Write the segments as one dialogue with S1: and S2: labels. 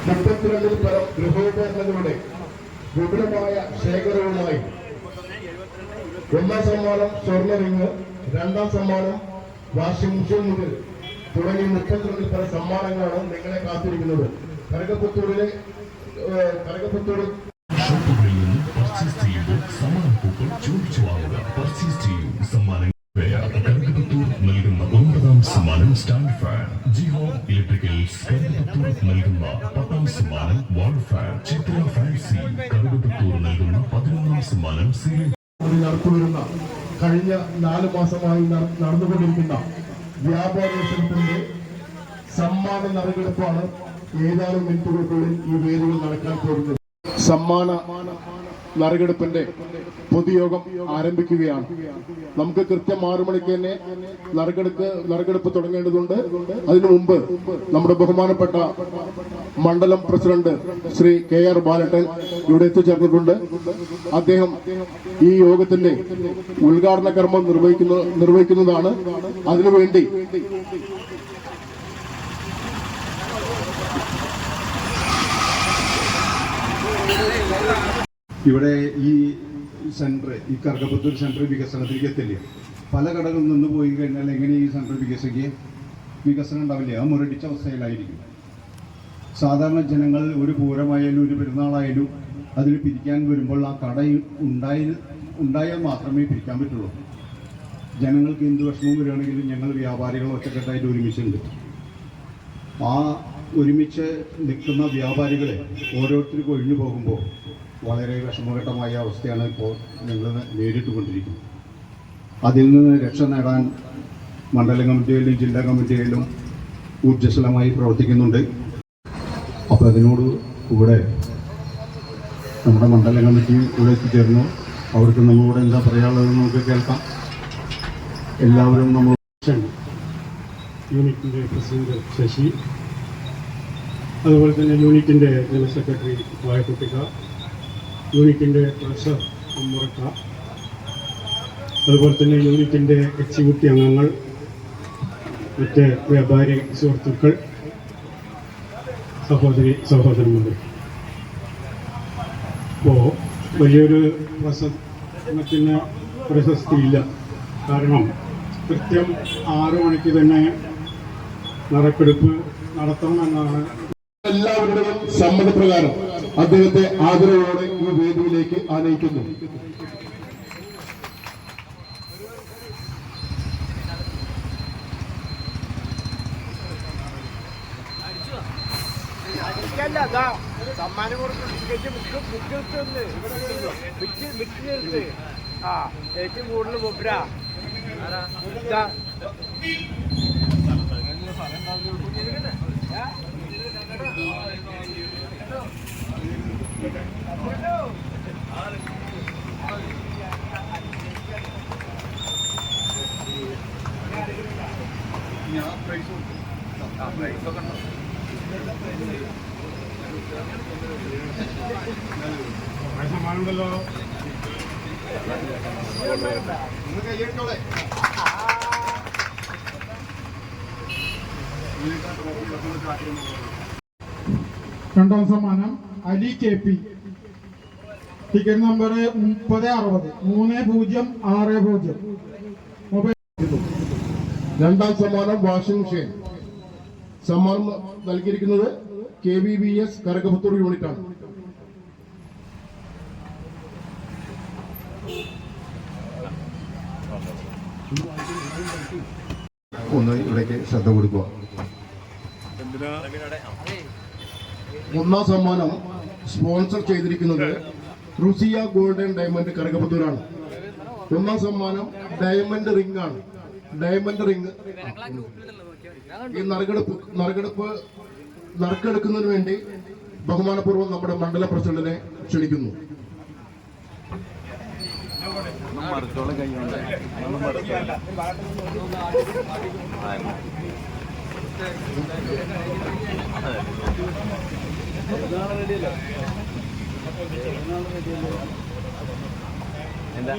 S1: 32-ൽ പരം ഗൃഹോപകരണങ്ങളുടെ വിപുലമായ ശേഖരവുമായി ഒന്നാം സമ്മാനം സ്വർണ്ണ റിങ്, രണ്ടാം സമ്മാനം വാഷിംഗ് മെഷീൻ മുതൽ തുടങ്ങി 32-ൽ പരം സമ്മാനങ്ങളാണ് നിങ്ങളെ കാത്തിരിക്കുന്നത്. കനകപുത്തൂർ
S2: നൽകുന്ന 9ാം സമ്മാനം സ്റ്റാൻഡ് ഫാൻ, ജിഹോം ഇലക്ട്രിക്കൽസ് കറുകപ്പത്തൂർ നൽകുന്ന 10ാം സമ്മാനം വാൾ ഫാൻ, ചിത്ര ഫാൻസി കറുകപ്പത്തൂർ നൽകുന്ന 11ാം സമ്മാനം സീലിംഗ്.
S1: നടത്തിവരുന്ന കഴിഞ്ഞ 4 മാസമായി നടന്നുകൊണ്ടിരിക്കുന്ന വ്യാപാരോത്സവത്തിന്റെ സമ്മാന നറുക്കെടുപ്പാണ് ഏതാനും മിനിറ്റുകൾക്കുള്ളിൽ ഈ വേദിയിൽ നടക്കാൻ പോകുന്നത്. സമ്മാന നറുക്കെടുപ്പിന്റെ പൊതുയോഗം ആരംഭിക്കുകയാണ്. നമുക്ക് കൃത്യം 6 മണിക്ക് തന്നെ നറുക്കെടുപ്പ് തുടങ്ങേണ്ടതുണ്ട്. അതിനു മുമ്പ് നമ്മുടെ ബഹുമാനപ്പെട്ട മണ്ഡലം പ്രസിഡന്റ് ശ്രീ KR ബാലട്ടൻ ഇവിടെ എത്തിച്ചേർന്നിട്ടുണ്ട്. അദ്ദേഹം ഈ യോഗത്തിന്റെ ഉദ്ഘാടന കർമ്മം നിർവഹിക്കുന്നതാണ്. അതിനുവേണ്ടി
S3: ഇവിടെ ഈ സെന്റർ, ഈ കറുകപ്പത്തൂർ സെന്റർ വികസനത്തിലേക്ക് എത്തില്ല. പല കടകളിൽ നിന്ന് പോയി കഴിഞ്ഞാൽ എങ്ങനെ ഈ സെന്റർ വികസനം ഉണ്ടാവില്ല, ആ മുരടിച്ച അവസ്ഥയിലായിരിക്കും. സാധാരണ ജനങ്ങൾ ഒരു പൂരമായാലും ഒരു പെരുന്നാളായാലും അതിന് പിരിക്കാൻ വരുമ്പോൾ ആ കട ഉണ്ടായാൽ മാത്രമേ പിരിക്കാൻ പറ്റുള്ളൂ. ജനങ്ങൾക്ക് എന്ത് വിഷമം വരികയാണെങ്കിലും ഞങ്ങൾ വ്യാപാരികൾ ഒറ്റക്കെട്ടായിട്ട് ഒരുമിച്ചുണ്ട്. ആ ഒരുമിച്ച് നിൽക്കുന്ന വ്യാപാരികളെ ഓരോരുത്തർക്കും ഒഴിഞ്ഞു പോകുമ്പോൾ വളരെ വിഷമഘട്ടമായ അവസ്ഥയാണ് ഇപ്പോൾ ഞങ്ങൾ നേരിട്ടുകൊണ്ടിരിക്കുന്നത്. അതിൽ നിന്ന് രക്ഷ നേടാൻ മണ്ഡലം കമ്മിറ്റിയിലും ജില്ലാ കമ്മിറ്റിയിലും ഊർജ്ജസ്വലമായി പ്രവർത്തിക്കുന്നുണ്ട്. അപ്പോൾ അതിനോട് കൂടെ നമ്മുടെ മണ്ഡലം കമ്മിറ്റി ഇവിടെ എത്തിച്ചേർന്നു. അവർക്ക് നമ്മളോട് എന്താ പറയാനുള്ളതെന്ന് നമുക്ക് കേൾക്കാം. എല്ലാവരും നമ്മൾ
S4: യൂണിറ്റിൻ്റെ പ്രസിഡന്റ് ശശി, അതുപോലെ തന്നെ യൂണിറ്റിൻ്റെ ജനറൽ സെക്രട്ടറി വായക്കുട്ടിക്ക, യൂണിറ്റിൻ്റെ ട്രഷറർ മുറക്ക, അതുപോലെ തന്നെ യൂണിറ്റിൻ്റെ എക്സിക്യൂട്ടീവ് അംഗങ്ങൾ, മറ്റ് വ്യാപാരി സുഹൃത്തുക്കൾ, സഹോദരന്മാർ. ഇപ്പോൾ വലിയൊരു പ്രസംഗത്തിന് പ്രശസ്തിയില്ല. കാരണം കൃത്യം 6 മണിക്ക് തന്നെ നറുക്കെടുപ്പ് നടത്തണമെന്നാണ്
S1: എല്ലാവരുടെയും സമ്മതപ്രകാരം അദ്ദേഹത്തെ ആദരവോടെ ഈ വേദിയിലേക്ക് ആനയിക്കുന്നു.
S5: സമ്മാനം കൊടുക്കും. ഏറ്റവും കൂടുതൽ മുബ്ര
S4: സമ്മാനമുണ്ടല്ലോ. രണ്ടാം സമ്മാനം Ali KP, ticket number 3060 3060 mobile.
S1: രണ്ടാം സമ്മാനം വാഷിംഗ് മെഷീൻ. സമ്മാനം നൽകിയിരിക്കുന്നത് KVBS കനകപുത്തൂർ യൂണിറ്റാണ്.
S3: ഒന്ന് ഇവിടേക്ക് ശ്രദ്ധ കൊടുക്കുക.
S1: ഒന്നാം സമ്മാനം സ്പോൺസർ ചെയ്തിരിക്കുന്നത് റുസിയ ഗോൾഡൻ ഡയമണ്ട് കനകപുത്തൂരാണ്. ഒന്നാം സമ്മാനം ഡയമണ്ട് റിംഗ് ആണ്. ഡയമണ്ട് റിംഗ് ഈ നറുക്കെടുക്കുന്നതിന് വേണ്ടി ബഹുമാനപൂർവ്വം നമ്മുടെ മണ്ഡല പ്രസിഡന്റിനെ ക്ഷണിക്കുന്നു.
S5: എന്താ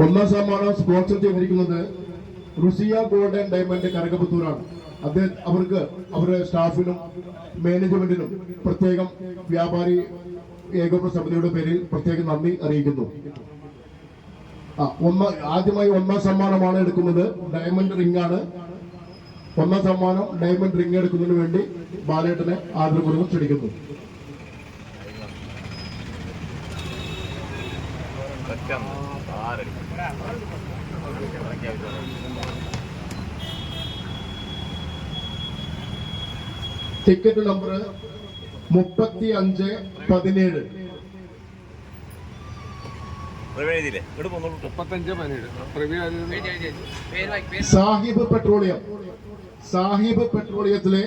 S1: ഒന്നാം സമ്മാനം സ്പോൺസർ ചെയ്തിരിക്കുന്നത് റുസിയ ഗോൾഡ് ആൻഡ് ഡയമണ്ട് കരകപുത്തൂരാണ്. അവർക്ക് അവരുടെ സ്റ്റാഫിനും മാനേജ്മെന്റിനും പ്രത്യേകം വ്യാപാരി ഏകോപന സമിതിയുടെ പേരിൽ പ്രത്യേകം നന്ദി അറിയിക്കുന്നു. ആദ്യമായി ഒന്നാം സമ്മാനമാണ് എടുക്കുന്നത്, ഡയമണ്ട് റിംഗ് ആണ്. ഒന്നാം സമ്മാനം ഡയമണ്ട് റിംഗ് എടുക്കുന്നതിന് വേണ്ടി ബാലേട്ടനെ ആദരപൂർവ്വം ക്ഷണിക്കുന്നു. Ticket number 3517. സാഹിബ് പെട്രോളിയത്തിലെ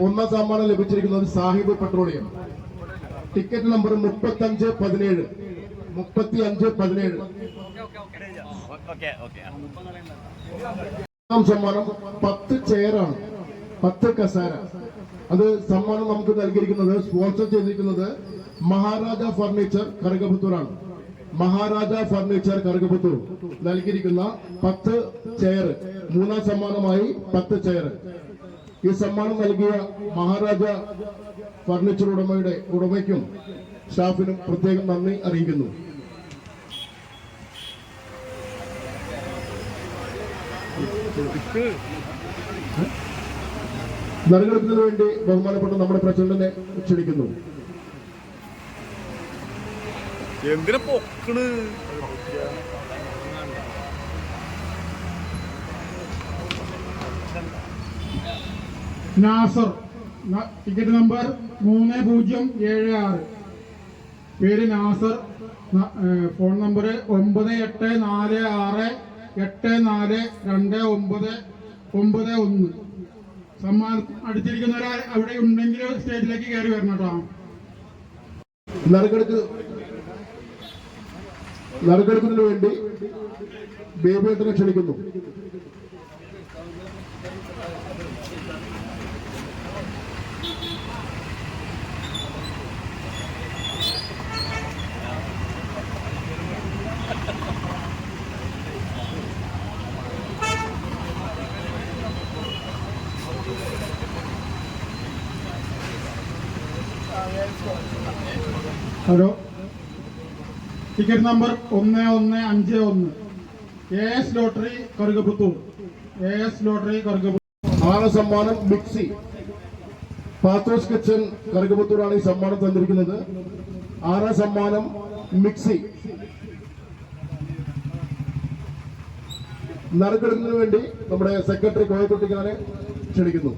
S1: ഒന്നാം സമ്മാനം ലഭിച്ചിരിക്കുന്നത് സാഹിബ് പെട്രോളിയം. Ticket number 3517. സമ്മാനം 10 ചെയറാണ്, 10 കസേര. അത് സമ്മാനം നമുക്ക് നൽകിയിരിക്കുന്നത്, സ്പോൺസർ ചെയ്തിരിക്കുന്നത് മഹാരാജ ഫർണിച്ചർ കറുകപുത്തൂരാണ്. മഹാരാജ ഫർണിച്ചർ കറുകപുത്തൂർ നൽകിയിരിക്കുന്ന 10 ചെയർ, മൂന്നാം സമ്മാനമായി 10 ചെയർ. ഈ സമ്മാനം നൽകിയ മഹാരാജ ഫർണിച്ചർ ഉടമയ്ക്കും സ്റ്റാഫിനും പ്രത്യേകം നന്ദി അറിയിക്കുന്നു. നറുക്കെടുപ്പിന് വേണ്ടി ബഹുമാനപ്പെട്ട നമ്മുടെ പ്രസിഡന്റിനെ ക്ഷണിക്കുന്നു.
S5: എന്തിനാ പൊക്കണ്?
S6: Nasar, ticket number 3076. പേര് നാസർ. Phone number 9846842991. സമ്മാനം അടിച്ചിരിക്കുന്നവരെ അവിടെ ഉണ്ടെങ്കിൽ സ്റ്റേജിലേക്ക് കയറി വരണം കേട്ടോ.
S1: നറുക്കെടുപ്പിന് വേണ്ടി ബേബിയേട്ടനെ ക്ഷണിക്കുന്നു.
S6: Hello, ticket number 1151. AS lottery Karukaputhur. AS lottery Karukaputhur.
S1: 6 സമ്മാനം മിക്സി. പാത്തോസ് കിച്ചൻ കറുകപുത്തൂരാണ് ഈ സമ്മാനം തന്നിരിക്കുന്നത്. 6 സമ്മാനം മിക്സി. നറുക്കെടുക്കുന്നതിന് വേണ്ടി നമ്മുടെ സെക്രട്ടറി കോയക്കുട്ടിക്കാനെ ക്ഷണിക്കുന്നു.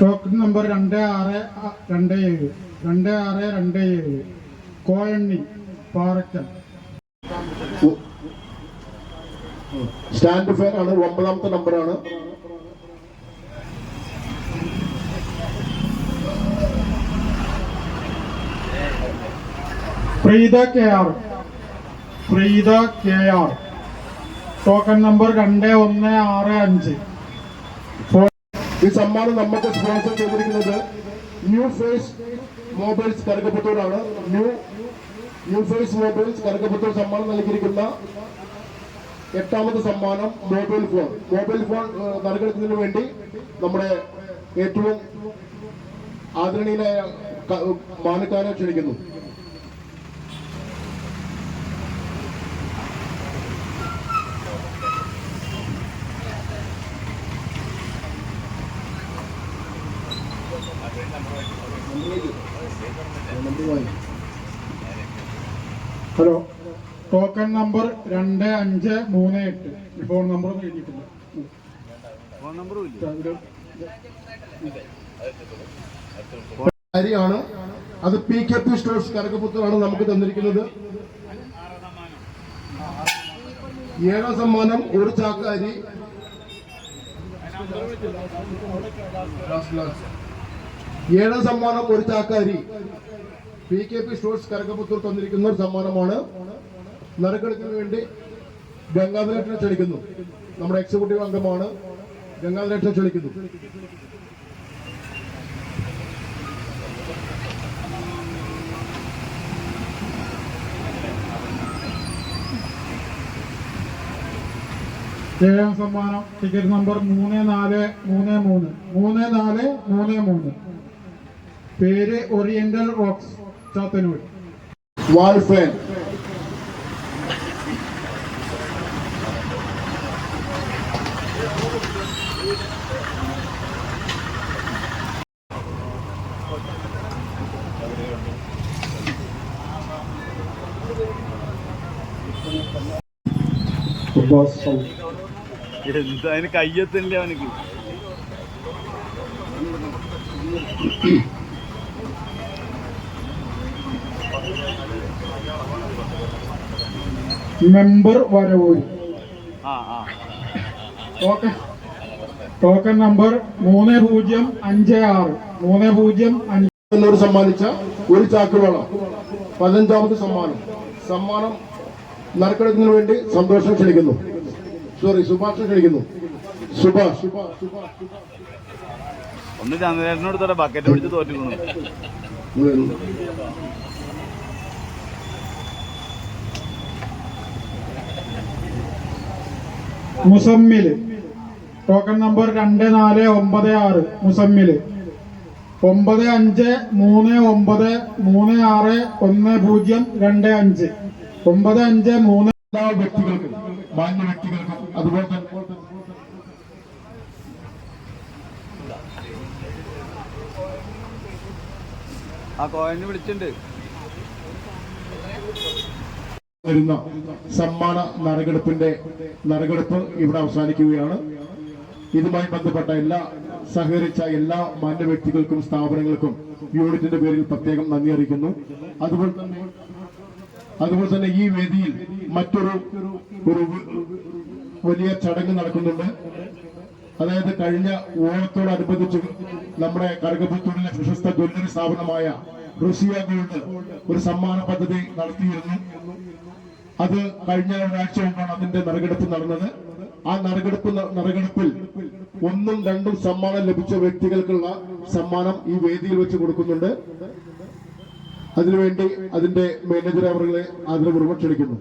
S6: Token number 2627. Koyanni Parakkal.
S1: Stand fair ആണ്, 9ാമത്തെ നമ്പറാണ്.
S6: പ്രീത KR. Token number 2165.
S1: ഈ സമ്മാനം നമുക്ക് സ്പോൺസർ ചെയ്തിരിക്കുന്നത് ന്യൂ ഫേസ് മൊബൈൽസ് കറുകപുത്തൂരാണ്. ന്യൂ ഫേസ് മൊബൈൽസ് കറുകപുത്തൂർ സമ്മാനം നൽകിയിരിക്കുന്ന 8ാമത്തെ സമ്മാനം മൊബൈൽ ഫോൺ നറുക്കെടുക്കുന്നതിന് വേണ്ടി നമ്മുടെ ഏറ്റവും ആദരണീയനായ മാനക്കാരെ ക്ഷണിക്കുന്നു.
S6: Hello, token number 2538. Phone number ഒന്നും എഴുതിയിട്ടില്ല.
S1: അരിയാണ് അത് PKP സ്റ്റോഴ്സ് കറുകപുത്തൂരാണ് നമുക്ക് തന്നിരിക്കുന്നത്. 7ാം സമ്മാനം ഒരു ചാക്ക് അരി. 7ാം സമ്മാനം ഒരു ചാക്ക് അരി. PKP സ്റ്റോഴ്സ് കരകപുത്തൂർ തന്നിരിക്കുന്ന ഒരു സമ്മാനമാണ്. നറുക്കെടുപ്പിന് വേണ്ടി ഗംഗാധരേട്ടനെ ക്ഷണിക്കുന്നു. നമ്മുടെ എക്സിക്യൂട്ടീവ് അംഗമാണ്. ഗംഗാധരേട്ടനെ ക്ഷണിക്കുന്നു.
S6: ഏഴാം സമ്മാനം ടിക്കറ്റ് നമ്പർ 3433 പേര് ഓറിയന്റൽ റോക്സ് ചാത്തന്നൂർ.
S1: വാൾ ഫാൻ
S5: എന്താ അതിന് കയ്യെത്തില്ല അവനക്ക്.
S6: മെമ്പർ വരവൂര്. ടോക്കൺ നമ്പർ 3056
S1: എന്നോട് സമ്മാനിച്ച ഒരു ചാക്കുവേള 15ാമത് സമ്മാനം നറുക്കെടുക്കുന്നതിന് വേണ്ടി സന്തോഷം ക്ഷണിക്കുന്നു. സുഭാഷ് ക്ഷണിക്കുന്നു. സുഭാഷ്
S5: ഒന്ന് ചന്ദ്രനോട് തന്നെ ബക്കറ്റ് പിടിച്ച് തോറ്റിരുന്നു.
S6: മുസമ്മില്. Token number 2496 മുസമ്മില്. 9539361025 95
S1: എല്ലാ വ്യക്തികൾക്കും, മാന്യ വ്യക്തികൾക്കും, അതുപോലെ തന്നെ
S5: ആ കോയിന് വിളിച്ചിട്ടുണ്ട്.
S1: വരുന്ന സമ്മാന നറുക്കെടുപ്പ് ഇവിടെ അവസാനിക്കുകയാണ്. ഇതുമായി ബന്ധപ്പെട്ട സഹകരിച്ച എല്ലാ മാന്യ വ്യക്തികൾക്കും സ്ഥാപനങ്ങൾക്കും യൂണിറ്റിന്റെ പേരിൽ പ്രത്യേകം നന്ദി അറിയിക്കുന്നു. അതുപോലെ തന്നെ ഈ വേദിയിൽ മറ്റൊരു വലിയ ചടങ്ങ് നടക്കുന്നുണ്ട്. അതായത് കഴിഞ്ഞ ഓണത്തോടനുബന്ധിച്ച് നമ്മുടെ കരകപുത്തൂരിലെ പ്രശസ്ത ജ്വല്ലറി സ്ഥാപനമായ റുസിയ ഗോൾഡ് ഒരു സമ്മാന പദ്ധതി നടത്തിയിരുന്നു. അത് കഴിഞ്ഞ ഒരാഴ്ച മുമ്പാണ് അതിന്റെ നറുക്കെടുപ്പ് നടന്നത്. ആ നറുക്കെടുപ്പിൽ 1ഉം 2ഉം സമ്മാനം ലഭിച്ച വ്യക്തികൾക്കുള്ള സമ്മാനം ഈ വേദിയിൽ വെച്ച് കൊടുക്കുന്നുണ്ട്. അതിനുവേണ്ടി അതിന്റെ മാനേജർ അവരെ ആദരപൂർവ്വം ക്ഷണിക്കുന്നു.